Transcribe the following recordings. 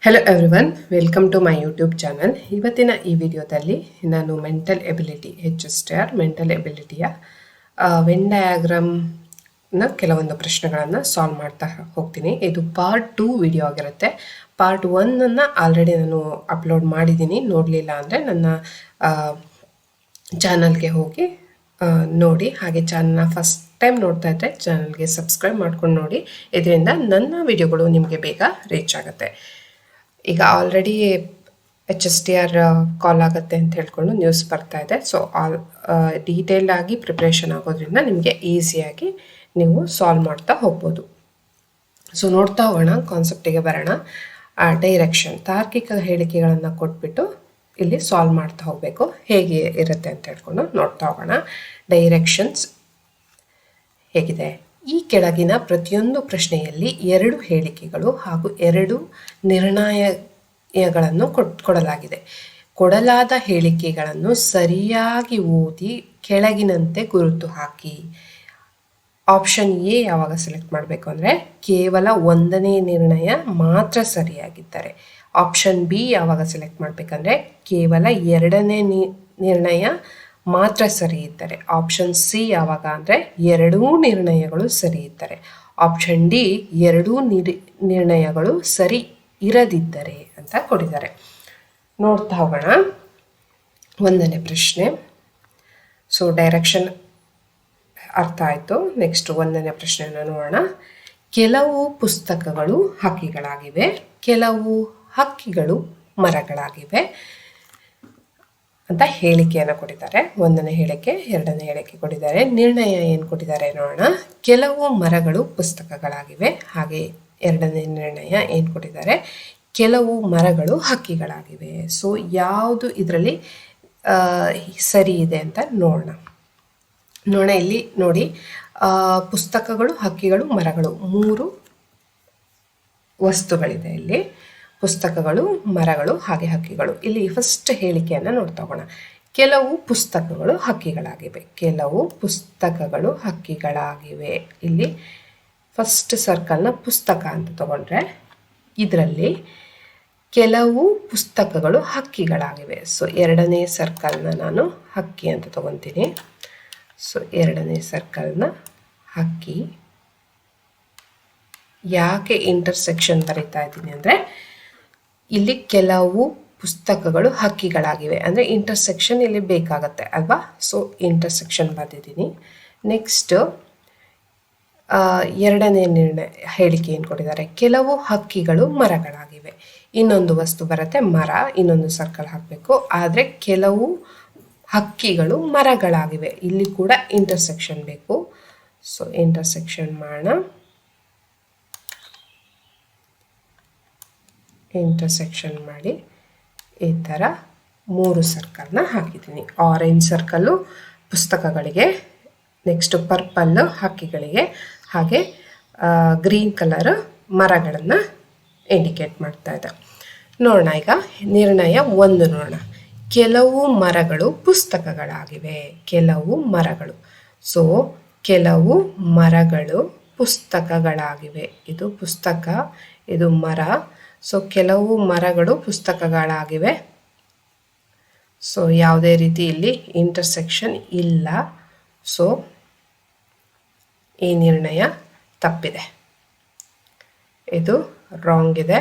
Hello everyone, welcome to my YouTube channel. ಇವತ್ತಿನ ಈ ವಿಡಿಯೋದಲ್ಲಿ ನಾನು ಮೆಂಟಲ್ ಎಬಿಲಿಟಿ HSTR ಮೆಂಟಲ್ ಎಬಿಲಿಟಿಯ ವೆನ್ ಡಯಾಗ್ರಾಮ್ನ ಕೆಲವೊಂದು ಪ್ರಶ್ನೆಗಳನ್ನು ಸಾಲ್ವ್ ಮಾಡ್ತಾ ಹೋಗ್ತೀನಿ. ಇದು ಪಾರ್ಟ್ 2 ವಿಡಿಯೋ ಆಗಿರುತ್ತೆ. ಪಾರ್ಟ್ 1 ಆಲ್ರೆಡಿ ನಾನು ಅಪ್ಲೋಡ್ ಮಾಡಿದ್ದೀನಿ. ನೋಡಲಿಲ್ಲ ಅಂದರೆ ನನ್ನ ಚಾನಲ್ಗೆ ಹೋಗಿ ನೋಡಿ. ಹಾಗೆ ಚಾನಲ್ನ ಫಸ್ಟ್ ಟೈಮ್ ನೋಡ್ತಾ ಇದ್ದರೆ ಚಾನಲ್ಗೆ ಸಬ್ಸ್ಕ್ರೈಬ್ ಮಾಡ್ಕೊಂಡು ನೋಡಿ. ಇದರಿಂದ ನನ್ನ ವಿಡಿಯೋಗಳು ನಿಮಗೆ ಬೇಗ ರೀಚ್ ಆಗುತ್ತೆ. ಈಗ ಆಲ್ರೆಡಿ HSTR ಕಾಲ್ ಆಗುತ್ತೆ ಅಂತ ಹೇಳ್ಕೊಂಡು ನ್ಯೂಸ್ ಬರ್ತಾ ಇದೆ. ಸೊ ಡೀಟೇಲ್ಡ್ ಆಗಿ ಪ್ರಿಪ್ರೇಷನ್ ಆಗೋದ್ರಿಂದ ನಿಮಗೆ ಈಸಿಯಾಗಿ ನೀವು ಸಾಲ್ವ್ ಮಾಡ್ತಾ ಹೋಗ್ಬೋದು. ಸೊ ನೋಡ್ತಾ ಹೋಗೋಣ, ಕಾನ್ಸೆಪ್ಟಿಗೆ ಬರೋಣ. ಡೈರೆಕ್ಷನ್, ತಾರ್ಕಿಕ ಹೇಳಿಕೆಗಳನ್ನು ಕೊಟ್ಬಿಟ್ಟು ಇಲ್ಲಿ ಸಾಲ್ವ್ ಮಾಡ್ತಾ ಹೋಗಬೇಕು. ಹೇಗೆ ಇರುತ್ತೆ ಅಂತ ಹೇಳ್ಕೊಂಡು ನೋಡ್ತಾ ಹೋಗೋಣ. ಡೈರೆಕ್ಷನ್ಸ್ ಹೇಗಿದೆ? ಈ ಕೆಳಗಿನ ಪ್ರತಿಯೊಂದು ಪ್ರಶ್ನೆಯಲ್ಲಿ 2 ಹೇಳಿಕೆಗಳು ಹಾಗೂ 2 ನಿರ್ಣಯಗಳನ್ನು ಕೊಡಲಾಗಿದೆ. ಕೊಡಲಾದ ಹೇಳಿಕೆಗಳನ್ನು ಸರಿಯಾಗಿ ಓದಿ ಕೆಳಗಿನಂತೆ ಗುರುತು ಹಾಕಿ. ಆಪ್ಷನ್ ಎ ಯಾವಾಗ ಸೆಲೆಕ್ಟ್ ಮಾಡಬೇಕು ಅಂದರೆ ಕೇವಲ 1ನೇ ನಿರ್ಣಯ ಮಾತ್ರ ಸರಿಯಾಗಿದ್ದರೆ. ಆಪ್ಷನ್ ಬಿ ಯಾವಾಗ ಸೆಲೆಕ್ಟ್ ಮಾಡಬೇಕಂದ್ರೆ ಕೇವಲ 2ನೇ ನಿರ್ಣಯ ಮಾತ್ರ ಸರಿ ಇದ್ದರೆ. ಆಪ್ಷನ್ ಸಿ ಯಾವಾಗ ಅಂದರೆ 2 ನಿರ್ಣಯಗಳು ಸರಿ ಇದ್ದರೆ. ಆಪ್ಷನ್ ಡಿ 2 ನಿರ್ಣಯಗಳು ಸರಿ ಇರದಿದ್ದರೆ ಅಂತ ಕೊಟ್ಟಿದ್ದಾರೆ. ನೋಡ್ತಾ ಹೋಗೋಣ. 1ನೇ ಪ್ರಶ್ನೆ. ಸೊ ಡೈರೆಕ್ಷನ್ ಅರ್ಥ ಆಯಿತು. ನೆಕ್ಸ್ಟ್ 1ನೇ ಪ್ರಶ್ನೆಯನ್ನು ನೋಡೋಣ. ಕೆಲವು ಪುಸ್ತಕಗಳು ಹಕ್ಕಿಗಳಾಗಿವೆ, ಕೆಲವು ಹಕ್ಕಿಗಳು ಮರಗಳಾಗಿವೆ ಅಂತ ಹೇಳಿಕೆಯನ್ನು ಕೊಟ್ಟಿದ್ದಾರೆ. 1ನೇ ಹೇಳಿಕೆ, 2ನೇ ಹೇಳಿಕೆ ಕೊಟ್ಟಿದ್ದಾರೆ. ನಿರ್ಣಯ ಏನು ಕೊಟ್ಟಿದ್ದಾರೆ ನೋಡೋಣ. ಕೆಲವು ಮರಗಳು ಪುಸ್ತಕಗಳಾಗಿವೆ. ಹಾಗೆ 2ನೇ ನಿರ್ಣಯ ಏನು ಕೊಟ್ಟಿದ್ದಾರೆ? ಕೆಲವು ಮರಗಳು ಹಕ್ಕಿಗಳಾಗಿವೆ. ಸೊ ಯಾವುದು ಇದರಲ್ಲಿ ಸರಿ ಇದೆ ಅಂತ ನೋಡೋಣ. ಇಲ್ಲಿ ನೋಡಿ, ಪುಸ್ತಕಗಳು, ಹಕ್ಕಿಗಳು, ಮರಗಳು 3 ವಸ್ತುಗಳಿದೆ. ಇಲ್ಲಿ ಪುಸ್ತಕಗಳು, ಮರಗಳು ಹಾಗೆ ಹಕ್ಕಿಗಳು. ಇಲ್ಲಿ ಫಸ್ಟ್ ಹೇಳಿಕೆಯನ್ನು ನೋಡ್ತಾ ಹೋಗೋಣ. ಕೆಲವು ಪುಸ್ತಕಗಳು ಹಕ್ಕಿಗಳಾಗಿವೆ, ಕೆಲವು ಪುಸ್ತಕಗಳು ಹಕ್ಕಿಗಳಾಗಿವೆ. ಇಲ್ಲಿ ಫಸ್ಟ್ ಸರ್ಕಲ್ನ ಪುಸ್ತಕ ಅಂತ ತಗೊಂಡ್ರೆ ಇದರಲ್ಲಿ ಕೆಲವು ಪುಸ್ತಕಗಳು ಹಕ್ಕಿಗಳಾಗಿವೆ. ಸೊ 2ನೇ ಸರ್ಕಲ್ನ ನಾನು ಹಕ್ಕಿ ಅಂತ ತಗೊತೀನಿ. ಸೊ 2ನೇ ಸರ್ಕಲ್ನ ಹಕ್ಕಿ. ಯಾಕೆ ಇಂಟರ್ಸೆಕ್ಷನ್ ಬರೀತಾ ಇದ್ದೀನಿ ಅಂದರೆ ಇಲ್ಲಿ ಕೆಲವು ಪುಸ್ತಕಗಳು ಹಕ್ಕಿಗಳಾಗಿವೆ ಅಂದರೆ ಇಂಟರ್ಸೆಕ್ಷನ್ ಇಲ್ಲಿ ಬೇಕಾಗತ್ತೆ ಅಲ್ವಾ. ಸೊ ಇಂಟರ್ಸೆಕ್ಷನ್ ಬರೆದಿದ್ದೀನಿ. ನೆಕ್ಸ್ಟ್ 2ನೇ ಹೇಳಿಕೆ ಏನು ಕೊಟ್ಟಿದ್ದಾರೆ? ಕೆಲವು ಹಕ್ಕಿಗಳು ಮರಗಳಾಗಿವೆ. ಇನ್ನೊಂದು ವಸ್ತು ಬರುತ್ತೆ ಮರ, ಇನ್ನೊಂದು ಸರ್ಕಲ್ ಹಾಕಬೇಕು. ಆದರೆ ಕೆಲವು ಹಕ್ಕಿಗಳು ಮರಗಳಾಗಿವೆ, ಇಲ್ಲಿ ಕೂಡ ಇಂಟರ್ಸೆಕ್ಷನ್ ಬೇಕು. ಸೊ ಇಂಟರ್ಸೆಕ್ಷನ್ ಮಾಡೋಣ. ಇಂಟರ್ಸೆಕ್ಷನ್ ಮಾಡಿ ಈ ಥರ 3 ಸರ್ಕಲ್ನ ಹಾಕಿದ್ದೀನಿ. ಆರೆಂಜ್ ಸರ್ಕಲ್ಲು ಪುಸ್ತಕಗಳಿಗೆ, ನೆಕ್ಸ್ಟ್ ಪರ್ಪಲ್ಲು ಹಕ್ಕಿಗಳಿಗೆ, ಹಾಗೆ ಗ್ರೀನ್ ಕಲರ್ ಮರಗಳನ್ನು ಇಂಡಿಕೇಟ್ ಮಾಡ್ತಾ ಇದೆ. ನೋಡೋಣ ಈಗ ನಿರ್ಣಯ 1 ನೋಡೋಣ. ಕೆಲವು ಮರಗಳು ಪುಸ್ತಕಗಳಾಗಿವೆ, ಕೆಲವು ಮರಗಳು. ಸೊ ಕೆಲವು ಮರಗಳು ಪುಸ್ತಕಗಳಾಗಿವೆ. ಇದು ಪುಸ್ತಕ, ಇದು ಮರ. ಸೊ ಕೆಲವು ಮರಗಳು ಪುಸ್ತಕಗಳಾಗಿವೆ. ಸೊ ಯಾವುದೇ ರೀತಿ ಇಲ್ಲಿ ಇಂಟರ್ಸೆಕ್ಷನ್ ಇಲ್ಲ. ಸೊ ಈ ನಿರ್ಣಯ ತಪ್ಪಿದೆ, ಇದು ರಾಂಗ್ ಇದೆ.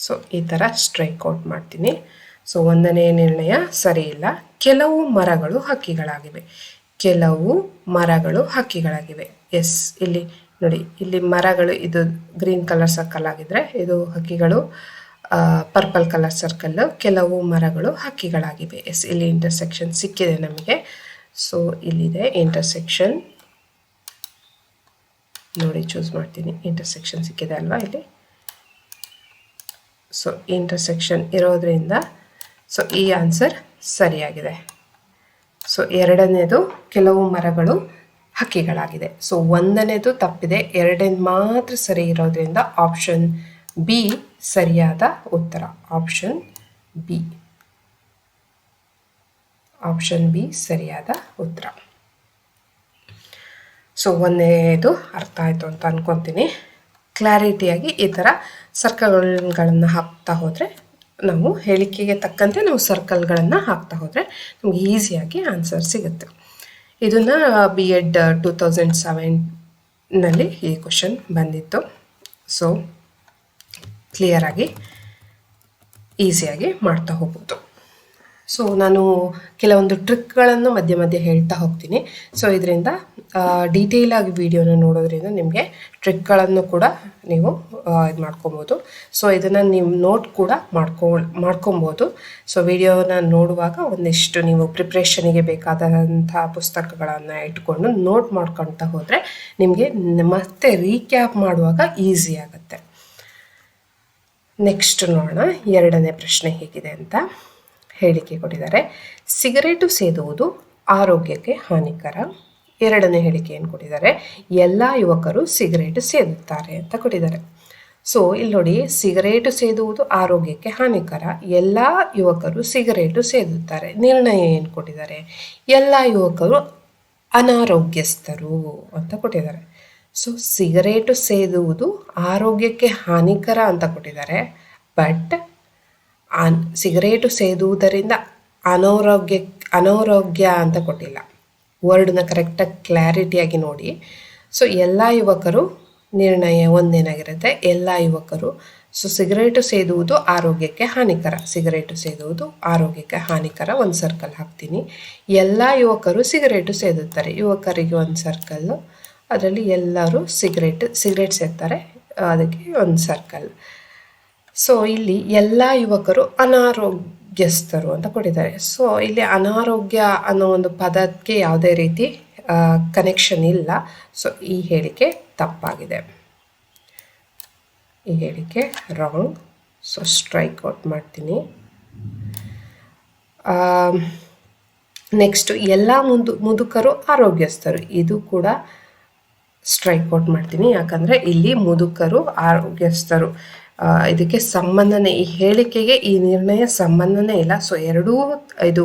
ಸೊ ಈ ಥರ ಸ್ಟ್ರೈಕ್ ಔಟ್ ಮಾಡ್ತೀನಿ. ಸೊ 1ನೇ ನಿರ್ಣಯ ಸರಿ ಇಲ್ಲ. ಕೆಲವು ಮರಗಳು ಹಕ್ಕಿಗಳಾಗಿವೆ, ಕೆಲವು ಮರಗಳು ಹಕ್ಕಿಗಳಾಗಿವೆ. ಎಸ್, ಇಲ್ಲಿ ನೋಡಿ, ಇಲ್ಲಿ ಮರಗಳು ಇದು ಗ್ರೀನ್ ಕಲರ್ ಸರ್ಕಲ್ ಆಗಿದ್ರೆ ಇದು ಹಕ್ಕಿಗಳು ಪರ್ಪಲ್ ಕಲರ್ ಸರ್ಕಲ್ಲು. ಕೆಲವು ಮರಗಳು ಹಕ್ಕಿಗಳಾಗಿವೆ. ಎಸ್, ಇಲ್ಲಿ ಇಂಟರ್ಸೆಕ್ಷನ್ ಸಿಕ್ಕಿದೆ ನಮಗೆ. ಸೊ ಇಲ್ಲಿದೆ ಇಂಟರ್ಸೆಕ್ಷನ್. ನೋಡಿ ಚೂಸ್ ಮಾಡ್ತೀನಿ. ಇಂಟರ್ಸೆಕ್ಷನ್ ಸಿಕ್ಕಿದೆ ಅಲ್ವಾ ಇಲ್ಲಿ. ಸೊ ಇಂಟರ್ಸೆಕ್ಷನ್ ಇರೋದ್ರಿಂದ ಸೊ ಈ ಆನ್ಸರ್ ಸರಿಯಾಗಿದೆ. ಸೊ 2ನೇದು ಕೆಲವು ಮರಗಳು ಹಕ್ಕಿಗಳಾಗಿದೆ. ಸೊ 1ನೇದು ತಪ್ಪಿದೆ, 2ನೇದು ಮಾತ್ರ ಸರಿ ಇರೋದ್ರಿಂದ ಆಪ್ಷನ್ ಬಿ ಸರಿಯಾದ ಉತ್ತರ. ಆಪ್ಷನ್ ಬಿ, ಆಪ್ಷನ್ ಬಿ ಸರಿಯಾದ ಉತ್ತರ. ಸೊ 1ನೇದು ಅರ್ಥ ಆಯಿತು ಅಂತ ಅನ್ಕೊತೀನಿ. ಕ್ಲಾರಿಟಿಯಾಗಿ ಈ ಥರ ಸರ್ಕಲ್ಗಳನ್ನು ಹಾಕ್ತಾ ಹೋದರೆ, ನಾವು ಹೇಳಿಕೆಗೆ ತಕ್ಕಂತೆ ನಾವು ಸರ್ಕಲ್ಗಳನ್ನು ಹಾಕ್ತಾ ಹೋದರೆ ನಮಗೆ ಈಸಿಯಾಗಿ ಆನ್ಸರ್ ಸಿಗುತ್ತೆ. ಇದನ್ನು B.Ed 2007ನಲ್ಲಿ ಈ ಕ್ವಶನ್ ಬಂದಿತ್ತು. ಸೊ ಕ್ಲಿಯರಾಗಿ ಈಸಿಯಾಗಿ ಮಾಡ್ತಾ ಹೋಗ್ಬೋದು. ಸೊ ನಾನು ಕೆಲವೊಂದು ಟ್ರಿಕ್ಗಳನ್ನು ಮಧ್ಯೆ ಮಧ್ಯೆ ಹೇಳ್ತಾ ಹೋಗ್ತೀನಿ. ಸೊ ಇದರಿಂದ ಡೀಟೇಲಾಗಿ ವಿಡಿಯೋನ ನೋಡೋದ್ರಿಂದ ನಿಮಗೆ ಟ್ರಿಕ್ಗಳನ್ನು ಕೂಡ ನೀವು ಇದು ಮಾಡ್ಕೊಬೋದು. ಸೊ ಇದನ್ನು ನೀವು ನೋಟ್ ಕೂಡ ಮಾಡ್ಕೊಬೋದು. ಸೊ ವಿಡಿಯೋನ ನೋಡುವಾಗ ಒಂದಿಷ್ಟು ನೀವು ಪ್ರಿಪ್ರೇಷನಿಗೆ ಬೇಕಾದಂಥ ಪುಸ್ತಕಗಳನ್ನು ಇಟ್ಕೊಂಡು ನೋಟ್ ಮಾಡ್ಕೊಳ್ತಾ ಹೋದರೆ ನಿಮಗೆ ಮತ್ತೆ ರೀಕ್ಯಾಪ್ ಮಾಡುವಾಗ ಈಸಿ ಆಗುತ್ತೆ. ನೆಕ್ಸ್ಟ್ ನೋಡೋಣ, ಎರಡನೇ ಪ್ರಶ್ನೆ ಹೇಗಿದೆ ಅಂತ. ಹೇಳಿಕೆ ಕೊಟ್ಟಿದ್ದಾರೆ, ಸಿಗರೇಟು ಸೇದುವುದು ಆರೋಗ್ಯಕ್ಕೆ ಹಾನಿಕರ. ಎರಡನೇ ಹೇಳಿಕೆ ಏನು ಕೊಟ್ಟಿದ್ದಾರೆ, ಎಲ್ಲ ಯುವಕರು ಸಿಗರೇಟು ಸೇದುತ್ತಾರೆ ಅಂತ ಕೊಟ್ಟಿದ್ದಾರೆ. ಸೊ ಇಲ್ಲಿ ನೋಡಿ, ಸಿಗರೇಟು ಸೇದುವುದು ಆರೋಗ್ಯಕ್ಕೆ ಹಾನಿಕರ, ಎಲ್ಲ ಯುವಕರು ಸಿಗರೇಟು ಸೇದುತ್ತಾರೆ. ನಿರ್ಣಯ ಏನು ಕೊಟ್ಟಿದ್ದಾರೆ, ಎಲ್ಲ ಯುವಕರು ಅನಾರೋಗ್ಯಸ್ಥರು ಅಂತ ಕೊಟ್ಟಿದ್ದಾರೆ. ಸೊ ಸಿಗರೇಟು ಸೇದುವುದು ಆರೋಗ್ಯಕ್ಕೆ ಹಾನಿಕರ ಅಂತ ಕೊಟ್ಟಿದ್ದಾರೆ. ಬಟ್ ಸಿಗರೇಟು ಸೇದುವುದರಿಂದ ಅನಾರೋಗ್ಯ ಅಂತ ಕೊಟ್ಟಿಲ್ಲ. ವರ್ಡ್ನ ಕರೆಕ್ಟಾಗಿ ಕ್ಲಾರಿಟಿಯಾಗಿ ನೋಡಿ. ಸೊ ಎಲ್ಲ ಯುವಕರು, ನಿರ್ಣಯ ಒಂದೇನಾಗಿರುತ್ತೆ, ಎಲ್ಲ ಯುವಕರು. ಸೊ ಸಿಗರೇಟು ಸೇದುವುದು ಆರೋಗ್ಯಕ್ಕೆ ಹಾನಿಕರ, ಸಿಗರೇಟು ಸೇದುವುದು ಆರೋಗ್ಯಕ್ಕೆ ಹಾನಿಕರ, ಒಂದು ಸರ್ಕಲ್ ಹಾಕ್ತೀನಿ. ಎಲ್ಲ ಯುವಕರು ಸಿಗರೇಟು ಸೇದುತ್ತಾರೆ, ಯುವಕರಿಗೆ ಒಂದು ಸರ್ಕಲ್ಲು, ಅದರಲ್ಲಿ ಎಲ್ಲರೂ ಸಿಗರೇಟ್ ಸೇರ್ತಾರೆ, ಅದಕ್ಕೆ ಒಂದು ಸರ್ಕಲ್. ಸೊ ಇಲ್ಲಿ ಎಲ್ಲ ಯುವಕರು ಅನಾರೋಗ್ಯಸ್ಥರು ಅಂತ ಕೊಟ್ಟಿದ್ದಾರೆ. ಸೊ ಇಲ್ಲಿ ಅನಾರೋಗ್ಯ ಅನ್ನೋ ಒಂದು ಪದಕ್ಕೆ ಯಾವುದೇ ರೀತಿ ಕನೆಕ್ಷನ್ ಇಲ್ಲ. ಸೊ ಈ ಹೇಳಿಕೆ ತಪ್ಪಾಗಿದೆ, ಈ ಹೇಳಿಕೆ ರಾಂಗ್. ಸೊ ಸ್ಟ್ರೈಕ್ ಔಟ್ ಮಾಡ್ತೀನಿ. ನೆಕ್ಸ್ಟ್, ಎಲ್ಲ ಮುದುಕರು ಆರೋಗ್ಯಸ್ಥರು, ಇದು ಕೂಡ ಸ್ಟ್ರೈಕ್ ಔಟ್ ಮಾಡ್ತೀನಿ. ಯಾಕಂದರೆ ಇಲ್ಲಿ ಮುದುಕರು ಆರೋಗ್ಯಸ್ಥರು ಇದಕ್ಕೆ ಸಂಬಂಧನೇ, ಈ ಹೇಳಿಕೆಗೆ ಈ ನಿರ್ಣಯ ಸಂಬಂಧನೇ ಇಲ್ಲ. ಸೊ ಎರಡೂ ಇದು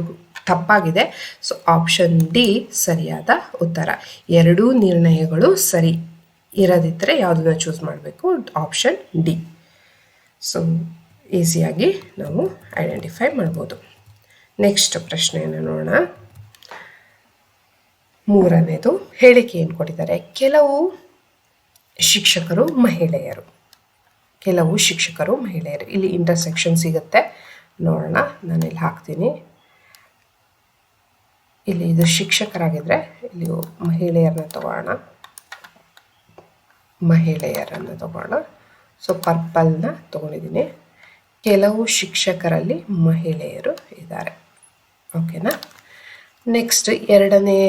ತಪ್ಪಾಗಿದೆ. ಸೊ ಆಪ್ಷನ್ ಡಿ ಸರಿಯಾದ ಉತ್ತರ. ಎರಡೂ ನಿರ್ಣಯಗಳು ಸರಿ ಇರದಿದ್ದರೆ ಯಾವುದನ್ನ ಚೂಸ್ ಮಾಡಬೇಕು, ಆಪ್ಷನ್ ಡಿ. ಸೊ ಈಸಿಯಾಗಿ ನಾವು ಐಡೆಂಟಿಫೈ ಮಾಡ್ಬೋದು. ನೆಕ್ಸ್ಟ್ ಪ್ರಶ್ನೆಯನ್ನು ನೋಡೋಣ. ಮೂರನೇದು ಹೇಳಿಕೆ ಏನು ಕೊಟ್ಟಿದ್ದಾರೆ, ಕೆಲವು ಶಿಕ್ಷಕರು ಮಹಿಳೆಯರು, ಕೆಲವು ಶಿಕ್ಷಕರು ಮಹಿಳೆಯರು. ಇಲ್ಲಿ ಇಂಟರ್ಸೆಕ್ಷನ್ ಸಿಗುತ್ತೆ, ನೋಡೋಣ. ನಾನು ಇಲ್ಲಿ ಹಾಕ್ತೀನಿ. ಇಲ್ಲಿ ಇದು ಶಿಕ್ಷಕರಾಗಿದ್ದರೆ ಇಲ್ಲಿ ಮಹಿಳೆಯರನ್ನ ತಗೋಣ. ಸೊ ಪರ್ಪಲ್ನ ತಗೊಂಡಿದ್ದೀನಿ. ಕೆಲವು ಶಿಕ್ಷಕರಲ್ಲಿ ಮಹಿಳೆಯರು ಇದ್ದಾರೆ. ಓಕೆನಾ. ನೆಕ್ಸ್ಟ್ ಎರಡನೇ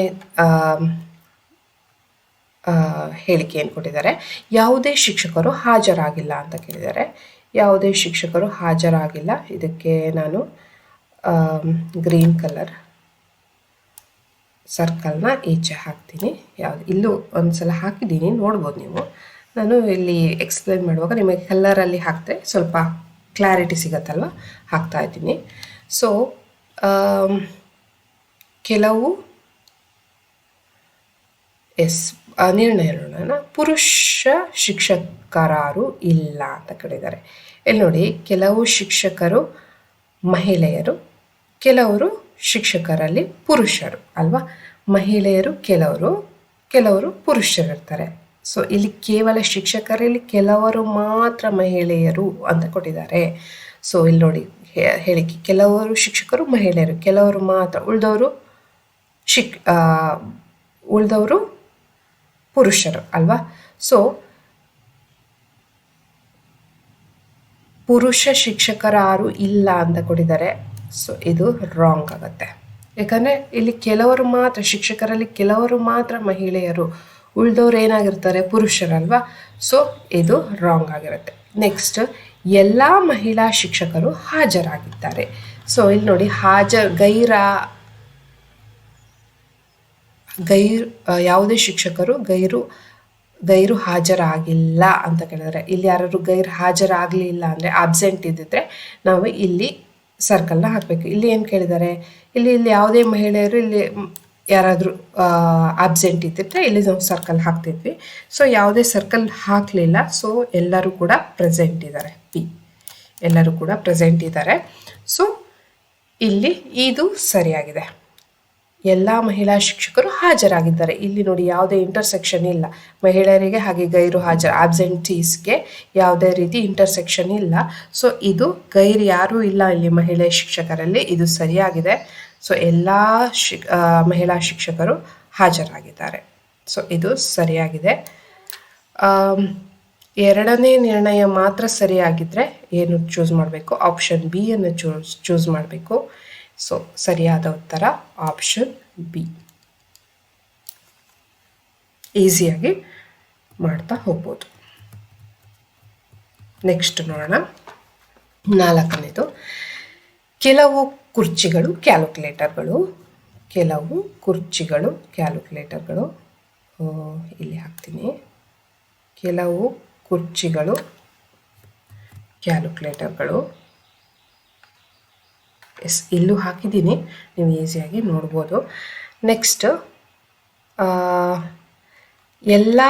ಹೇಳಿಕೆ ಏನು ಕೊಟ್ಟಿದ್ದಾರೆ, ಯಾವುದೇ ಶಿಕ್ಷಕರು ಹಾಜರಾಗಿಲ್ಲ ಅಂತ ಕೇಳಿದ್ದಾರೆ. ಯಾವುದೇ ಶಿಕ್ಷಕರು ಹಾಜರಾಗಿಲ್ಲ, ಇದಕ್ಕೆ ನಾನು ಗ್ರೀನ್ ಕಲರ್ ಸರ್ಕಲ್ನ ಈಚೆ ಹಾಕ್ತೀನಿ. ಇಲ್ಲೂ ಒಂದು ಸಲ ಹಾಕಿದ್ದೀನಿ, ನೋಡ್ಬೋದು ನೀವು. ನಾನು ಇಲ್ಲಿ ಎಕ್ಸ್ಪ್ಲೇನ್ ಮಾಡುವಾಗ ನಿಮಗೆ ಕಲರಲ್ಲಿ ಹಾಕಿದ್ರೆ ಸ್ವಲ್ಪ ಕ್ಲಾರಿಟಿ ಸಿಗತ್ತಲ್ವ, ಹಾಕ್ತಾ ಇದ್ದೀನಿ. ಸೊ ಕೆಲವು ನಿರ್ಣಯ ನೋಡೋಣ. ಪುರುಷ ಶಿಕ್ಷಕರಾರು ಇಲ್ಲ ಅಂತ ಕೇಳಿದ್ದಾರೆ. ಇಲ್ಲಿ ನೋಡಿ, ಕೆಲವು ಶಿಕ್ಷಕರು ಮಹಿಳೆಯರು, ಕೆಲವರು ಶಿಕ್ಷಕರಲ್ಲಿ ಪುರುಷರು ಅಲ್ವಾ. ಮಹಿಳೆಯರು ಕೆಲವರು ಪುರುಷರಿರ್ತಾರೆ. ಸೊ ಇಲ್ಲಿ ಕೇವಲ ಶಿಕ್ಷಕರಲ್ಲಿ ಕೆಲವರು ಮಾತ್ರ ಮಹಿಳೆಯರು ಅಂತ ಕೊಟ್ಟಿದ್ದಾರೆ. ಸೊ ಇಲ್ಲಿ ನೋಡಿ ಹೇಳಿಕೆ, ಕೆಲವರು ಶಿಕ್ಷಕರು ಮಹಿಳೆಯರು, ಕೆಲವರು ಮಾತ್ರ, ಉಳಿದವರು ಪುರುಷರು ಅಲ್ವಾ. ಸೊ ಪುರುಷ ಶಿಕ್ಷಕರಾರು ಇಲ್ಲ ಅಂತ ಕೊಟ್ಟಿದ್ದಾರೆ. ಸೊ ಇದು ರಾಂಗ್ ಆಗುತ್ತೆ. ಯಾಕಂದರೆ ಇಲ್ಲಿ ಕೆಲವರು ಮಾತ್ರ, ಶಿಕ್ಷಕರಲ್ಲಿ ಕೆಲವರು ಮಾತ್ರ ಮಹಿಳೆಯರು, ಉಳಿದವ್ರು ಏನಾಗಿರ್ತಾರೆ, ಪುರುಷರಲ್ವಾ. ಸೊ ಇದು ರಾಂಗ್ ಆಗಿರುತ್ತೆ. ನೆಕ್ಸ್ಟ್, ಎಲ್ಲ ಮಹಿಳಾ ಶಿಕ್ಷಕರು ಹಾಜರಾಗಿದ್ದಾರೆ. ಸೊ ಇಲ್ಲಿ ನೋಡಿ, ಯಾವುದೇ ಶಿಕ್ಷಕರು ಗೈರು ಹಾಜರಾಗಿಲ್ಲ ಅಂತ ಕೇಳಿದರೆ, ಇಲ್ಲಿ ಯಾರು ಗೈರು ಹಾಜರಾಗಲಿಲ್ಲ ಅಂದರೆ ಆಬ್ಸೆಂಟ್ ಇದ್ದಿದ್ರೆ ನಾವು ಇಲ್ಲಿ ಸರ್ಕಲ್ನ ಹಾಕಬೇಕು. ಇಲ್ಲಿ ಏನು ಕೇಳಿದ್ದಾರೆ, ಇಲ್ಲಿ ಯಾವುದೇ ಮಹಿಳೆಯರು ಇಲ್ಲಿ ಯಾರಾದರೂ ಆಬ್ಸೆಂಟ್ ಇದ್ದಿದ್ರೆ ಇಲ್ಲಿ ನಾವು ಸರ್ಕಲ್ ಹಾಕ್ತಿದ್ವಿ. ಸೊ ಯಾವುದೇ ಸರ್ಕಲ್ ಹಾಕಲಿಲ್ಲ. ಸೊ ಎಲ್ಲರೂ ಕೂಡ ಪ್ರೆಸೆಂಟ್ ಇದ್ದಾರೆ. ಪಿ ಎಲ್ಲರೂ ಕೂಡ ಪ್ರೆಸೆಂಟ್ ಇದ್ದಾರೆ. ಸೊ ಇಲ್ಲಿ ಇದು ಸರಿಯಾಗಿದೆ. ಎಲ್ಲ ಮಹಿಳಾ ಶಿಕ್ಷಕರು ಹಾಜರಾಗಿದ್ದಾರೆ. ಇಲ್ಲಿ ನೋಡಿ ಯಾವುದೇ ಇಂಟರ್ಸೆಕ್ಷನ್ ಇಲ್ಲ. ಮಹಿಳೆಯರಿಗೆ ಹಾಗೆ ಗೈರು ಹಾಜರು ಆಬ್ಸೆಂಟೀಸ್ಗೆ ಯಾವುದೇ ರೀತಿ ಇಂಟರ್ಸೆಕ್ಷನ್ ಇಲ್ಲ. ಸೊ ಇದು ಗೈರು ಯಾರೂ ಇಲ್ಲ ಇಲ್ಲಿ ಮಹಿಳೆ ಶಿಕ್ಷಕರಲ್ಲಿ. ಇದು ಸರಿಯಾಗಿದೆ. ಸೊ ಎಲ್ಲ ಮಹಿಳಾ ಶಿಕ್ಷಕರು ಹಾಜರಾಗಿದ್ದಾರೆ. ಸೊ ಇದು ಸರಿಯಾಗಿದೆ. ಎರಡನೇ ನಿರ್ಣಯ ಮಾತ್ರ ಸರಿಯಾಗಿದ್ದರೆ ಏನು ಚೂಸ್ ಮಾಡಬೇಕು? ಆಪ್ಷನ್ ಬಿ ಅನ್ನು ಚೂಸ್ ಮಾಡಬೇಕು. ಸೊ ಸರಿಯಾದ ಉತ್ತರ ಆಪ್ಷನ್ ಬಿ. ಈಸಿಯಾಗಿ ಮಾಡ್ತಾ ಹೋಗ್ಬೋದು. ನೆಕ್ಸ್ಟ್ ನೋಡೋಣ. 4ನೇದು, ಕೆಲವು ಕುರ್ಚಿಗಳು ಕ್ಯಾಲ್ಕುಲೇಟರ್ಗಳು. ಕೆಲವು ಕುರ್ಚಿಗಳು ಕ್ಯಾಲ್ಕುಲೇಟರ್ಗಳು. ಇಲ್ಲಿ ಹಾಕ್ತೀನಿ. ಕೆಲವು ಕುರ್ಚಿಗಳು ಕ್ಯಾಲ್ಕುಲೇಟರ್ಗಳು. ಎಸ್, ಇಲ್ಲೂ ಹಾಕಿದ್ದೀನಿ, ನೀವು ಈಸಿಯಾಗಿ ನೋಡ್ಬೋದು. ನೆಕ್ಸ್ಟ್, ಎಲ್ಲ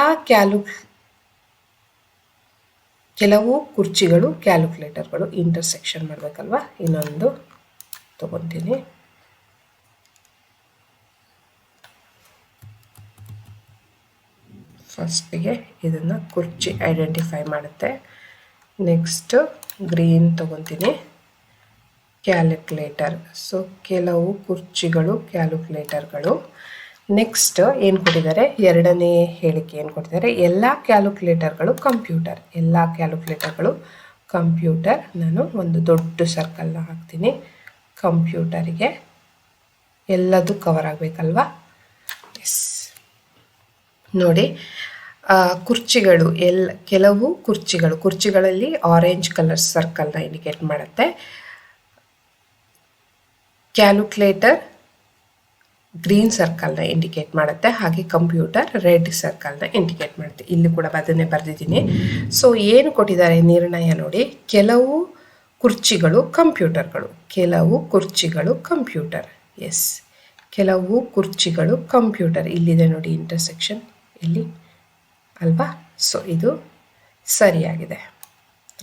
ಕೆಲವು ಕುರ್ಚಿಗಳು ಕ್ಯಾಲ್ಕುಲೇಟರ್ಗಳು. ಇಂಟರ್ಸೆಕ್ಷನ್ ಮಾಡಬೇಕಲ್ವ. ಇನ್ನೊಂದು ತಗೊತೀನಿ. ಫಸ್ಟಿಗೆ ಇದನ್ನು ಕುರ್ಚಿ ಐಡೆಂಟಿಫೈ ಮಾಡುತ್ತೆ. ನೆಕ್ಸ್ಟ್ ಗ್ರೀನ್ ತಗೊತೀನಿ, ಕ್ಯಾಲ್ಕುಲೇಟರ್. ಸೊ ಕೆಲವು ಕುರ್ಚಿಗಳು ಕ್ಯಾಲ್ಕುಲೇಟರ್ಗಳು. ನೆಕ್ಸ್ಟ್ ಏನು ಕೊಟ್ಟಿದ್ದಾರೆ? ಎರಡನೇ ಹೇಳಿಕೆ ಏನು ಕೊಟ್ಟಿದ್ದಾರೆ? ಎಲ್ಲ ಕ್ಯಾಲ್ಕುಲೇಟರ್ಗಳು ಕಂಪ್ಯೂಟರ್. ಎಲ್ಲ ಕ್ಯಾಲ್ಕುಲೇಟರ್ಗಳು ಕಂಪ್ಯೂಟರ್. ನಾನು ಒಂದು ದೊಡ್ಡ ಸರ್ಕಲ್ನ ಹಾಕ್ತೀನಿ. ಕಂಪ್ಯೂಟರಿಗೆ ಎಲ್ಲದೂ ಕವರ್ ಆಗಬೇಕಲ್ವಾ. ಎಸ್, ನೋಡಿ, ಕುರ್ಚಿಗಳು ಕೆಲವು ಕುರ್ಚಿಗಳಲ್ಲಿ ಆರೆಂಜ್ ಕಲರ್ ಸರ್ಕಲ್ನ ಇಂಡಿಕೇಟ್ ಮಾಡುತ್ತೆ. ಕ್ಯಾಲ್ಕುಲೇಟರ್ ಗ್ರೀನ್ ಸರ್ಕಲ್ನ ಇಂಡಿಕೇಟ್ ಮಾಡುತ್ತೆ. ಹಾಗೆ ಕಂಪ್ಯೂಟರ್ ರೆಡ್ ಸರ್ಕಲ್ನ ಇಂಡಿಕೇಟ್ ಮಾಡುತ್ತೆ. ಇಲ್ಲಿ ಕೂಡ ಅದನ್ನೇ ಬರೆದಿದ್ದೀನಿ. ಸೊ ಏನು ಕೊಟ್ಟಿದ್ದಾರೆ ನಿರ್ಣಯ ನೋಡಿ. ಕೆಲವು ಕುರ್ಚಿಗಳು ಕಂಪ್ಯೂಟರ್ಗಳು. ಕೆಲವು ಕುರ್ಚಿಗಳು ಕಂಪ್ಯೂಟರ್. ಎಸ್, ಕೆಲವು ಕುರ್ಚಿಗಳು ಕಂಪ್ಯೂಟರ್. ಇಲ್ಲಿದೆ ನೋಡಿ ಇಂಟರ್ಸೆಕ್ಷನ್ ಇಲ್ಲಿ ಅಲ್ವಾ. ಸೊ ಇದು ಸರಿಯಾಗಿದೆ.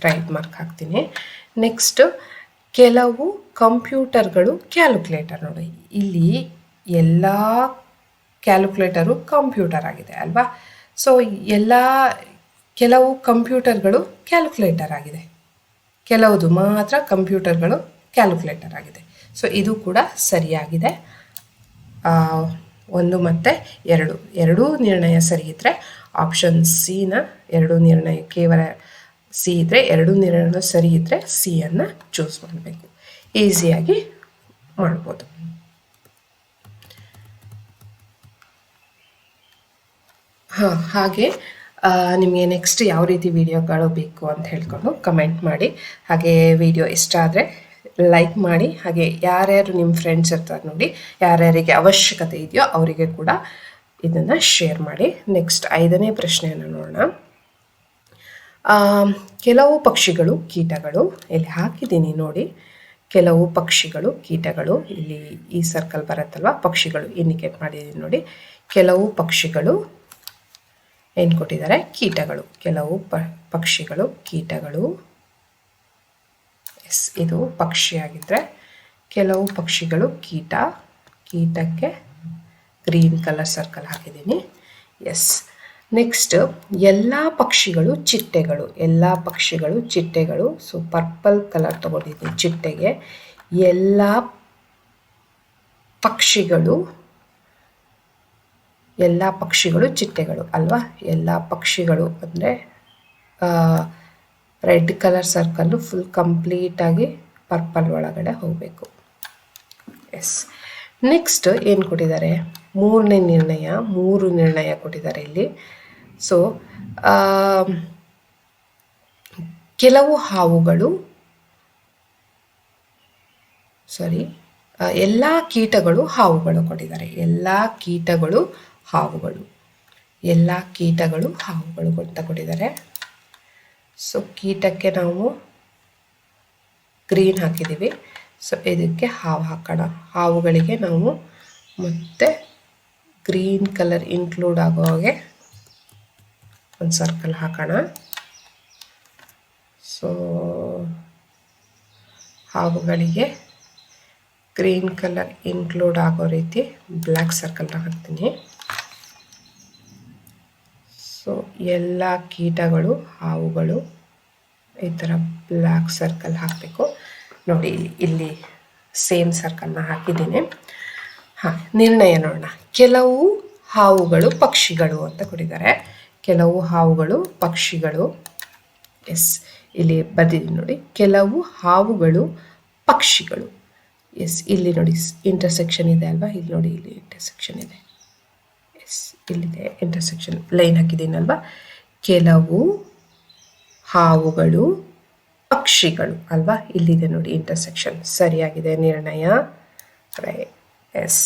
ರೈಟ್ ಮಾರ್ಕ್ ಹಾಕ್ತೀನಿ. ನೆಕ್ಸ್ಟ್, ಕೆಲವು ಕಂಪ್ಯೂಟರ್ಗಳು ಕ್ಯಾಲ್ಕುಲೇಟರ್. ನೋಡಿ, ಇಲ್ಲಿ ಎಲ್ಲ ಕ್ಯಾಲ್ಕುಲೇಟರು ಕಂಪ್ಯೂಟರ್ ಆಗಿದೆ ಅಲ್ವಾ. ಸೊ ಕೆಲವು ಕಂಪ್ಯೂಟರ್ಗಳು ಕ್ಯಾಲ್ಕುಲೇಟರ್ ಆಗಿದೆ. ಕೆಲವುದು ಮಾತ್ರ ಕಂಪ್ಯೂಟರ್ಗಳು ಕ್ಯಾಲ್ಕುಲೇಟರ್ ಆಗಿದೆ. ಸೊ ಇದು ಕೂಡ ಸರಿಯಾಗಿದೆ. 1 ಮತ್ತು 2 ಎರಡೂ ನಿರ್ಣಯ ಸರಿ ಇದ್ದರೆ ಆಪ್ಷನ್ ಸಿನ, ಎರಡು ನಿರ್ಣಯ ಕೇವಲ ಸಿ ಇದ್ದರೆ, ಎರಡು ನಿರ್ಣಯ ಸರಿ ಇದ್ದರೆ ಸಿಯನ್ನು ಚೂಸ್ ಮಾಡಬೇಕು. ಈಸಿಯಾಗಿ ಮಾಡ್ಬೋದು. ಹಾಗೆ ನಿಮಗೆ ನೆಕ್ಸ್ಟ್ ಯಾವ ರೀತಿ ವಿಡಿಯೋಗಳು ಬೇಕು ಅಂತ ಹೇಳ್ಕೊಂಡು ಕಮೆಂಟ್ ಮಾಡಿ. ಹಾಗೆ ವಿಡಿಯೋ ಇಷ್ಟ ಆದರೆ ಲೈಕ್ ಮಾಡಿ. ಹಾಗೆ ಯಾರ್ಯಾರು ನಿಮ್ಮ ಫ್ರೆಂಡ್ಸ್ ಇರ್ತಾರೆ ನೋಡಿ, ಯಾರ್ಯಾರಿಗೆ ಅವಶ್ಯಕತೆ ಇದೆಯೋ ಅವರಿಗೆ ಕೂಡ ಇದನ್ನು ಶೇರ್ ಮಾಡಿ. ನೆಕ್ಸ್ಟ್ 5ನೇ ಪ್ರಶ್ನೆಯನ್ನು ನೋಡೋಣ. ಕೆಲವು ಪಕ್ಷಿಗಳು ಕೀಟಗಳು. ಇಲ್ಲಿ ಹಾಕಿದ್ದೀನಿ ನೋಡಿ. ಕೆಲವು ಪಕ್ಷಿಗಳು ಕೀಟಗಳು. ಇಲ್ಲಿ ಈ ಸರ್ಕಲ್ ಬರುತ್ತಲ್ವ, ಪಕ್ಷಿಗಳು ಇಂಡಿಕೇಟ್ ಮಾಡಿದ್ದೀನಿ ನೋಡಿ. ಕೆಲವು ಪಕ್ಷಿಗಳು ಏನು ಕೊಟ್ಟಿದ್ದಾರೆ? ಕೀಟಗಳು. ಕೆಲವು ಪಕ್ಷಿಗಳು ಕೀಟಗಳು. ಎಸ್, ಇದು ಪಕ್ಷಿಯಾಗಿದ್ದರೆ ಕೆಲವು ಪಕ್ಷಿಗಳು ಕೀಟ. ಕೀಟಕ್ಕೆ ಗ್ರೀನ್ ಕಲರ್ ಸರ್ಕಲ್ ಹಾಕಿದ್ದೀನಿ. ಎಸ್, ನೆಕ್ಸ್ಟ್, ಎಲ್ಲ ಪಕ್ಷಿಗಳು ಚಿಟ್ಟೆಗಳು. ಎಲ್ಲ ಪಕ್ಷಿಗಳು ಚಿಟ್ಟೆಗಳು. ಸೊ ಪರ್ಪಲ್ ಕಲರ್ ತಗೊಂಡಿದ್ದೀನಿ ಚಿಟ್ಟೆಗೆ. ಎಲ್ಲ ಪಕ್ಷಿಗಳು ಚಿಟ್ಟೆಗಳು ಅಲ್ವಾ. ಎಲ್ಲ ಪಕ್ಷಿಗಳು ಅಂದರೆ ರೆಡ್ ಕಲರ್ ಸರ್ಕಲ್ಲು ಫುಲ್ ಕಂಪ್ಲೀಟಾಗಿ ಪರ್ಪಲ್ ಒಳಗಡೆ ಹೋಗಬೇಕು. ಎಸ್, ನೆಕ್ಸ್ಟ್ ಏನು ಕೊಟ್ಟಿದ್ದಾರೆ? 3ನೇ ನಿರ್ಣಯ. 3 ನಿರ್ಣಯ ಕೊಟ್ಟಿದ್ದಾರೆ ಇಲ್ಲಿ. ಸೊ ಕೆಲವು ಹಾವುಗಳು ಎಲ್ಲ ಕೀಟಗಳು ಹಾವುಗಳು ಕೊಟ್ಟಿದ್ದಾರೆ. ಎಲ್ಲ ಕೀಟಗಳು ಹಾವುಗಳು. ಎಲ್ಲ ಕೀಟಗಳು ಹಾವುಗಳು ಅಂತ ಕೊಟ್ಟಿದ್ದಾರೆ. ಸೊ ಕೀಟಕ್ಕೆ ನಾವು ಗ್ರೀನ್ ಹಾಕಿದ್ದೀವಿ. ಸೊ ಇದಕ್ಕೆ ಹಾವು ಹಾಕೋಣ. ಹಾವುಗಳಿಗೆ ನಾವು ಮತ್ತೆ ಗ್ರೀನ್ ಕಲರ್ ಇನ್ಕ್ಲೂಡ್ ಆಗೋ ಹಾಗೆ ಒಂದು ಸರ್ಕಲ್ ಹಾಕೋಣ. ಸೊ ಹಾವುಗಳಿಗೆ ಗ್ರೀನ್ ಕಲರ್ ಇನ್ಕ್ಲೂಡ್ ಆಗೋ ರೀತಿ ಬ್ಲ್ಯಾಕ್ ಸರ್ಕಲ್ ಹಾಕ್ತೀನಿ. ಸೊ ಎಲ್ಲ ಕೀಟಗಳು, ಹಾವುಗಳು ಈ ಥರ ಬ್ಲ್ಯಾಕ್ ಸರ್ಕಲ್ ಹಾಕಬೇಕು. ನೋಡಿ ಇಲ್ಲಿ ಸೇಮ್ ಸರ್ಕಲ್ನ ಹಾಕಿದ್ದೀನಿ. ನಿರ್ಣಯ ನೋಡೋಣ. ಕೆಲವು ಹಾವುಗಳು ಪಕ್ಷಿಗಳು ಅಂತ ಕೊಟ್ಟಿದ್ದಾರೆ. ಕೆಲವು ಹಾವುಗಳು ಪಕ್ಷಿಗಳು. ಎಸ್, ಇಲ್ಲಿ ಬರ್ದಿದ್ದೀನಿ ನೋಡಿ. ಕೆಲವು ಹಾವುಗಳು ಪಕ್ಷಿಗಳು. ಎಸ್, ಇಲ್ಲಿ ನೋಡಿ ಇಂಟರ್ಸೆಕ್ಷನ್ ಇದೆ ಅಲ್ವಾ, ಇಲ್ಲಿ ನೋಡಿ ಇಲ್ಲಿ ಇಂಟರ್ಸೆಕ್ಷನ್ ಇದೆ. ಎಸ್, ಇಲ್ಲಿದೆ ಇಂಟರ್ಸೆಕ್ಷನ್, ಲೈನ್ ಹಾಕಿದ್ದೀನಲ್ವಾ. ಕೆಲವು ಹಾವುಗಳು ಪಕ್ಷಿಗಳು ಅಲ್ವಾ, ಇಲ್ಲಿದೆ ನೋಡಿ ಇಂಟರ್ಸೆಕ್ಷನ್. ಸರಿಯಾಗಿದೆ ನಿರ್ಣಯ. ಎಸ್.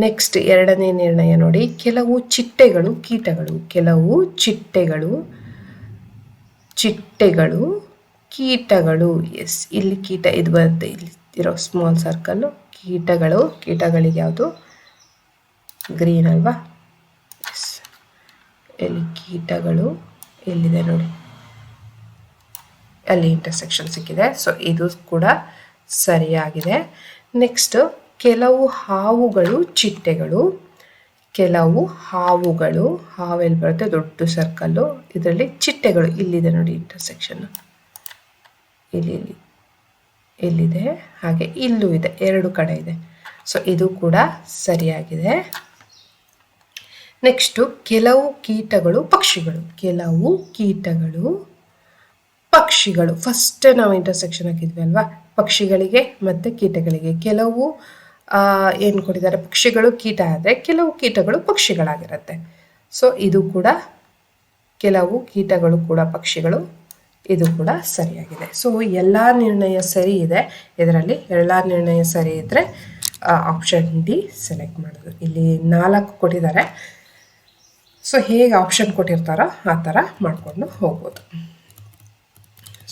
ನೆಕ್ಸ್ಟ್ ಎರಡನೇ ನಿರ್ಣಯ ನೋಡಿ. ಕೆಲವು ಚಿಟ್ಟೆಗಳು ಕೀಟಗಳು. ಕೆಲವು ಚಿಟ್ಟೆಗಳು ಕೀಟಗಳು. ಎಸ್, ಇಲ್ಲಿ ಕೀಟ ಇದು ಬರುತ್ತೆ, ಇಲ್ಲಿ ಇರೋ ಸ್ಮಾಲ್ ಸರ್ಕಲ್ಲು ಕೀಟಗಳು. ಕೀಟಗಳಿಗೆ ಯಾವುದು? ಗ್ರೀನ್ ಅಲ್ವಾ. ಎಸ್, ಇಲ್ಲಿ ಕೀಟಗಳು ಎಲ್ಲಿದೆ ನೋಡಿ, ಅಲ್ಲಿ ಇಂಟರ್ಸೆಕ್ಷನ್ ಸಿಕ್ಕಿದೆ. ಸೊ ಇದು ಕೂಡ ಸರಿಯಾಗಿದೆ. ನೆಕ್ಸ್ಟ್ ಕೆಲವು ಹಾವುಗಳು ಚಿಟ್ಟೆಗಳು. ಕೆಲವು ಹಾವುಗಳು, ಹಾವೆಲ್ಲಿ ಬರುತ್ತೆ ದೊಡ್ಡ ಸರ್ಕಲ್ಲು, ಇದರಲ್ಲಿ ಚಿಟ್ಟೆಗಳು ಇಲ್ಲಿದೆ ನೋಡಿ ಇಂಟರ್ಸೆಕ್ಷನ್, ಇಲ್ಲಿದೆ, ಹಾಗೆ ಇಲ್ಲೂ ಇದೆ, ಎರಡು ಕಡೆ ಇದೆ. ಸೊ ಇದು ಕೂಡ ಸರಿಯಾಗಿದೆ. ನೆಕ್ಸ್ಟು ಕೆಲವು ಕೀಟಗಳು ಪಕ್ಷಿಗಳು. ಕೆಲವು ಕೀಟಗಳು ಪಕ್ಷಿಗಳು. ಫಸ್ಟ್ ನಾವು ಇಂಟರ್ಸೆಕ್ಷನ್ ಹಾಕಿದ್ವಿ ಅಲ್ವಾ, ಪಕ್ಷಿಗಳಿಗೆ ಮತ್ತು ಕೀಟಗಳಿಗೆ. ಕೆಲವು ಏನು ಕೊಟ್ಟಿದ್ದಾರೆ, ಪಕ್ಷಿಗಳು ಕೀಟ ಆದರೆ ಕೆಲವು ಕೀಟಗಳು ಪಕ್ಷಿಗಳಾಗಿರುತ್ತೆ. ಸೊ ಇದು ಕೂಡ ಕೆಲವು ಕೀಟಗಳು ಕೂಡ ಪಕ್ಷಿಗಳು, ಇದು ಕೂಡ ಸರಿಯಾಗಿದೆ. ಸೊ ಎಲ್ಲ ನಿರ್ಣಯ ಸರಿ ಇದೆ. ಇದರಲ್ಲಿ ಎಲ್ಲ ನಿರ್ಣಯ ಸರಿ ಇದ್ದರೆ ಆಪ್ಷನ್ ಡಿ ಸೆಲೆಕ್ಟ್ ಮಾಡೋದು. ಇಲ್ಲಿ 4 ಕೊಟ್ಟಿದ್ದಾರೆ. ಸೊ ಹೇಗೆ ಆಪ್ಷನ್ ಕೊಟ್ಟಿರ್ತಾರೋ ಆ ಥರ ಮಾಡಿಕೊಂಡು ಹೋಗ್ಬೋದು.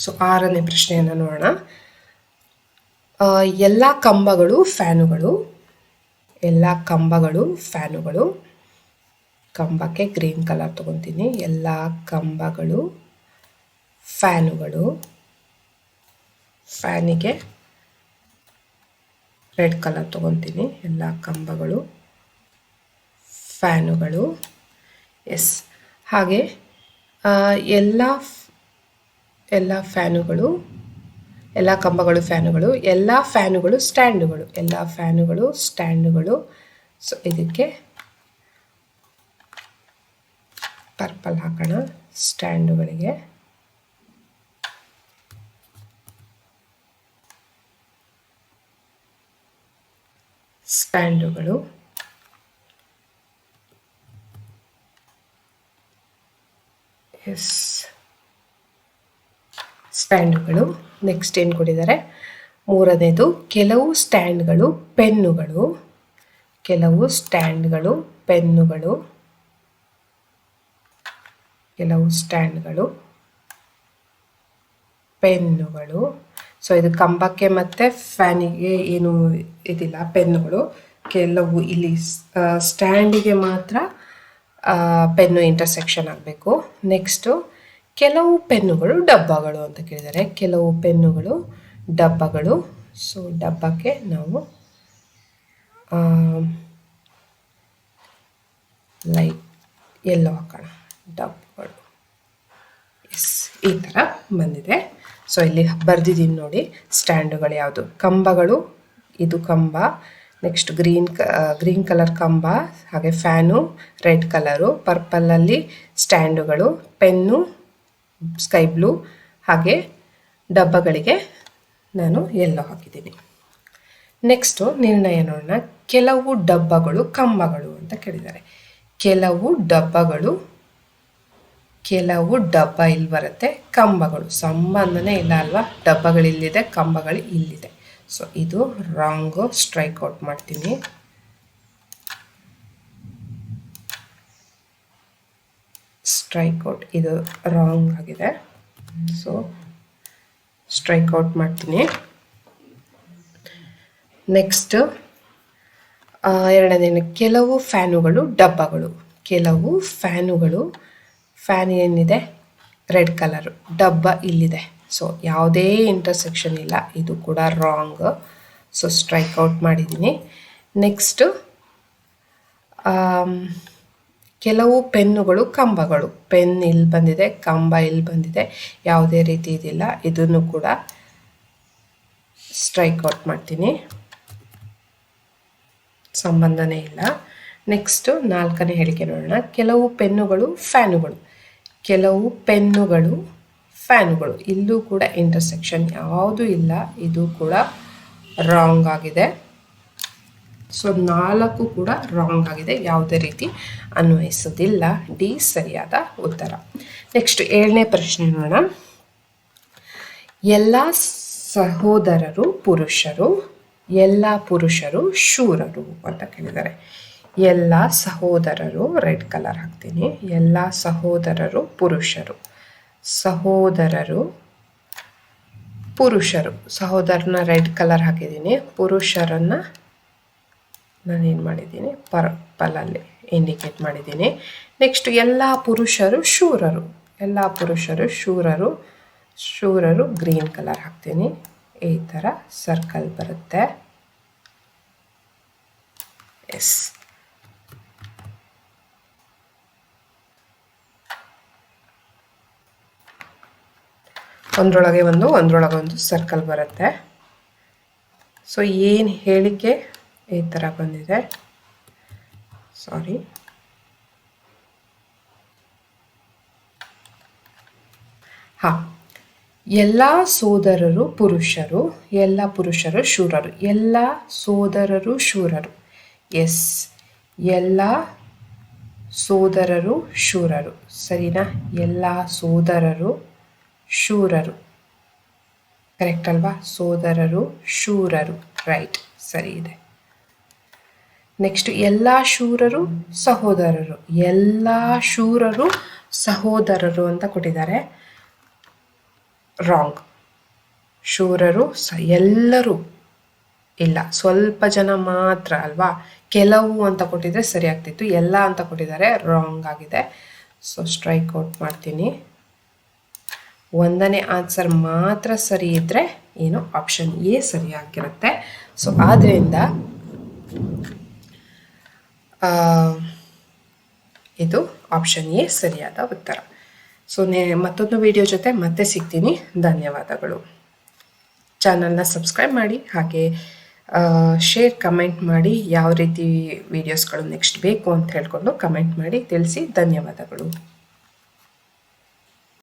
ಸೊ 6ನೇ ಪ್ರಶ್ನೆಯನ್ನು ನೋಡೋಣ. ಎಲ್ಲ ಕಂಬಗಳು ಫ್ಯಾನುಗಳು. ಎಲ್ಲ ಕಂಬಗಳು ಫ್ಯಾನುಗಳು. ಕಂಬಕ್ಕೆ ಗ್ರೀನ್ ಕಲರ್ ತೊಗೊತೀನಿ. ಎಲ್ಲ ಕಂಬಗಳು ಫ್ಯಾನುಗಳು. ಫ್ಯಾನಿಗೆ ರೆಡ್ ಕಲರ್ ತೊಗೊತೀನಿ. ಎಲ್ಲ ಕಂಬಗಳು ಫ್ಯಾನುಗಳು. ಎಸ್, ಹಾಗೆ ಎಲ್ಲ ಫ್ಯಾನುಗಳು, ಎಲ್ಲ ಕಂಬಗಳು ಫ್ಯಾನುಗಳು, ಎಲ್ಲ ಫ್ಯಾನುಗಳು ಸ್ಟ್ಯಾಂಡುಗಳು. ಎಲ್ಲ ಫ್ಯಾನುಗಳು ಸ್ಟ್ಯಾಂಡುಗಳು. ಸೊ ಇದಕ್ಕೆ ಪರ್ಪಲ್ ಹಾಕೋಣ. ಸ್ಟ್ಯಾಂಡುಗಳಿಗೆ ಸ್ಟ್ಯಾಂಡುಗಳು. ಎಸ್, ಸ್ಟ್ಯಾಂಡುಗಳು. ನೆಕ್ಸ್ಟ್ ಏನು ಕೊಟ್ಟಿದ್ದಾರೆ? 3ನೇದು ಕೆಲವು ಸ್ಟ್ಯಾಂಡ್ಗಳು ಪೆನ್ನುಗಳು. ಕೆಲವು ಸ್ಟ್ಯಾಂಡ್ಗಳು ಪೆನ್ನುಗಳು. ಕೆಲವು ಸ್ಟ್ಯಾಂಡ್ಗಳು ಪೆನ್ನುಗಳು. ಸೊ ಇದು ಕಂಬಕ್ಕೆ ಮತ್ತು ಫ್ಯಾನಿಗೆ ಏನು ಇದಿಲ್ಲ, ಪೆನ್ನುಗಳು. ಕೆಲವು ಇಲ್ಲಿ ಸ್ಟ್ಯಾಂಡಿಗೆ ಮಾತ್ರ ಪೆನ್ನು ಇಂಟರ್ಸೆಕ್ಷನ್ ಆಗಬೇಕು. ನೆಕ್ಸ್ಟು ಕೆಲವು ಪೆನ್ನುಗಳು ಡಬ್ಬಗಳು ಅಂತ ಕೇಳಿದ್ದಾರೆ. ಕೆಲವು ಪೆನ್ನುಗಳು ಡಬ್ಬಗಳು. ಸೊ ಡಬ್ಬಕ್ಕೆ ನಾವು ಲೈಟ್ ಎಲ್ಲೋ ಹಾಕೋಣ. ಡಬ್ಬಗಳು. ಎಸ್, ಈ ಥರ ಬಂದಿದೆ. ಸೊ ಇಲ್ಲಿ ಬರ್ದಿದ್ದೀನಿ ನೋಡಿ ಸ್ಟ್ಯಾಂಡುಗಳು ಯಾವುದು. ಕಂಬಗಳು, ಇದು ಕಂಬ. ನೆಕ್ಸ್ಟ್ ಗ್ರೀನ್ ಕಲರ್ ಕಂಬ, ಹಾಗೆ ಫ್ಯಾನು ರೆಡ್ ಕಲರು, ಪರ್ಪಲಲ್ಲಿ ಸ್ಟ್ಯಾಂಡುಗಳು, ಪೆನ್ನು ಸ್ಕೈ ಬ್ಲೂ, ಹಾಗೆ ಡಬ್ಬಗಳಿಗೆ ನಾನು ಎಲ್ಲೋ ಹಾಕಿದ್ದೀನಿ. ನೆಕ್ಸ್ಟು ನಿರ್ಣಯ ನೋಡೋಣ. ಕೆಲವು ಡಬ್ಬಗಳು ಕಂಬಗಳು ಅಂತ ಕೇಳಿದ್ದಾರೆ. ಕೆಲವು ಡಬ್ಬ ಇಲ್ಲಿ ಬರುತ್ತೆ, ಕಂಬಗಳು ಸಂಬಂಧನೇ ಇಲ್ಲ ಅಲ್ವಾ. ಡಬ್ಬಗಳು ಇಲ್ಲಿದೆ, ಕಂಬಗಳು ಇಲ್ಲಿದೆ. ಸೊ ಇದು ರಾಂಗು. ಸ್ಟ್ರೈಕ್ ಔಟ್ ಮಾಡ್ತೀನಿ. ಸ್ಟ್ರೈಕ್ ಔಟ್, ಇದು ರಾಂಗ್ ಆಗಿದೆ. ಸೊ ಸ್ಟ್ರೈಕ್ ಔಟ್ ಮಾಡ್ತೀನಿ. ನೆಕ್ಸ್ಟ್ ಎರಡನೇ ಕೆಲವು ಫ್ಯಾನುಗಳು ಡಬ್ಬಗಳು. ಕೆಲವು ಫ್ಯಾನುಗಳು, ಫ್ಯಾನ್ ಏನಿದೆ ರೆಡ್ ಕಲರು, ಡಬ್ಬ ಇಲ್ಲಿದೆ. ಸೊ ಯಾವುದೇ ಇಂಟರ್ಸೆಕ್ಷನ್ ಇಲ್ಲ, ಇದು ಕೂಡ ರಾಂಗ್. ಸೊ ಸ್ಟ್ರೈಕ್ ಔಟ್ ಮಾಡಿದ್ದೀನಿ. ನೆಕ್ಸ್ಟು ಕೆಲವು ಪೆನ್ನುಗಳು ಕಂಬಗಳು. ಪೆನ್ ಇಲ್ಲಿ ಬಂದಿದೆ, ಕಂಬ ಇಲ್ಲಿ ಬಂದಿದೆ, ಯಾವುದೇ ರೀತಿ ಇದಿಲ್ಲ, ಇದನ್ನು ಕೂಡ ಸ್ಟ್ರೈಕ್ ಔಟ್ ಮಾಡ್ತೀನಿ, ಸಂಬಂಧನೇ ಇಲ್ಲ. ನೆಕ್ಸ್ಟು ನಾಲ್ಕನೇ ಹೇಳಿಕೆ ನೋಡೋಣ. ಕೆಲವು ಪೆನ್ನುಗಳು ಫ್ಯಾನುಗಳು. ಕೆಲವು ಪೆನ್ನುಗಳು ಫ್ಯಾನುಗಳು, ಇಲ್ಲೂ ಕೂಡ ಇಂಟರ್ಸೆಕ್ಷನ್ ಯಾವುದೂ ಇಲ್ಲ, ಇದು ಕೂಡ ರಾಂಗ್ ಆಗಿದೆ. ಸೊ 4 ಕೂಡ ರಾಂಗ್ ಆಗಿದೆ, ಯಾವುದೇ ರೀತಿ ಅನ್ವಯಿಸೋದಿಲ್ಲ. ಡಿ ಸರಿಯಾದ ಉತ್ತರ. ನೆಕ್ಸ್ಟ್ 7ನೇ ಪ್ರಶ್ನೆ ನೋಡೋಣ. ಎಲ್ಲ ಸಹೋದರರು ಪುರುಷರು, ಎಲ್ಲ ಪುರುಷರು ಶೂರರು ಅಂತ ಕೇಳಿದ್ದಾರೆ. ಎಲ್ಲ ಸಹೋದರರು, ರೆಡ್ ಕಲರ್ ಹಾಕ್ತೀನಿ, ಎಲ್ಲ ಸಹೋದರರು ಪುರುಷರು. ಸಹೋದರರು ಪುರುಷರು, ಸಹೋದರನ ರೆಡ್ ಕಲರ್ ಹಾಕಿದ್ದೀನಿ, ಪುರುಷರನ್ನು ನಾನೇನು ಮಾಡಿದ್ದೀನಿ ಪರ್ಪಲಲ್ಲಿ ಇಂಡಿಕೇಟ್ ಮಾಡಿದ್ದೀನಿ. ನೆಕ್ಸ್ಟ್ ಎಲ್ಲ ಪುರುಷರು ಶೂರರು, ಎಲ್ಲ ಪುರುಷರು ಶೂರರು. ಶೂರರು ಗ್ರೀನ್ ಕಲರ್ ಹಾಕ್ತೀನಿ, ಈ ಥರ ಸರ್ಕಲ್ ಬರುತ್ತೆ. ಎಸ್, ಒಂದರೊಳಗೆ ಒಂದು ಸರ್ಕಲ್ ಬರುತ್ತೆ. ಸೊ ಏನು ಹೇಳಿಕೆ ಈ ಥರ ಬಂದಿದೆ, ಸಾರಿ, ಹಾಂ. ಎಲ್ಲ ಸೋದರರು ಪುರುಷರು, ಎಲ್ಲ ಪುರುಷರು ಶೂರರು, ಎಲ್ಲ ಸೋದರರು ಶೂರರು. ಎಸ್, ಎಲ್ಲ ಸೋದರರು ಶೂರರು, ಸರಿನಾ? ಎಲ್ಲ ಸೋದರರು ಶೂರರು, ಕರೆಕ್ಟ್ ಅಲ್ವಾ? ಸೋದರರು ಶೂರರು, ರೈಟ್, ಸರಿ ಇದೆ. ನೆಕ್ಸ್ಟ್ ಎಲ್ಲ ಶೂರರು ಸಹೋದರರು, ಎಲ್ಲ ಶೂರರು ಸಹೋದರರು ಅಂತ ಕೊಟ್ಟಿದ್ದಾರೆ, ರಾಂಗ್. ಶೂರರು ಎಲ್ಲರೂ ಇಲ್ಲ, ಸ್ವಲ್ಪ ಜನ ಮಾತ್ರ ಅಲ್ವಾ, ಕೆಲವು ಅಂತ ಕೊಟ್ಟಿದ್ರೆ ಸರಿ ಆಗ್ತಿತ್ತು, ಎಲ್ಲ ಅಂತ ಕೊಟ್ಟಿದ್ದಾರೆ, ರಾಂಗ್ ಆಗಿದೆ. ಸೊ ಸ್ಟ್ರೈಕ್ ಔಟ್ ಮಾಡ್ತೀನಿ. ಒಂದನೇ ಆನ್ಸರ್ ಮಾತ್ರ ಸರಿ ಇದ್ದರೆ ಏನು ಆಪ್ಷನ್ ಎ ಸರಿಯಾಗಿರುತ್ತೆ. ಸೊ ಆದ್ದರಿಂದ ಇದು ಆಪ್ಷನ್ ಎ ಸರಿಯಾದ ಉತ್ತರ. ಸೊ ಮತ್ತೊಂದು ವಿಡಿಯೋ ಜೊತೆ ಮತ್ತೆ ಸಿಗ್ತೀನಿ. ಧನ್ಯವಾದಗಳು. ಚಾನಲ್ನ ಸಬ್ಸ್ಕ್ರೈಬ್ ಮಾಡಿ, ಹಾಗೆ ಶೇರ್, ಕಮೆಂಟ್ ಮಾಡಿ, ಯಾವ ರೀತಿ ವಿಡಿಯೋಸ್ಗಳು ನೆಕ್ಸ್ಟ್ ಬೇಕು ಅಂತ ಹೇಳ್ಕೊಂಡು ಕಮೆಂಟ್ ಮಾಡಿ ತಿಳಿಸಿ. ಧನ್ಯವಾದಗಳು.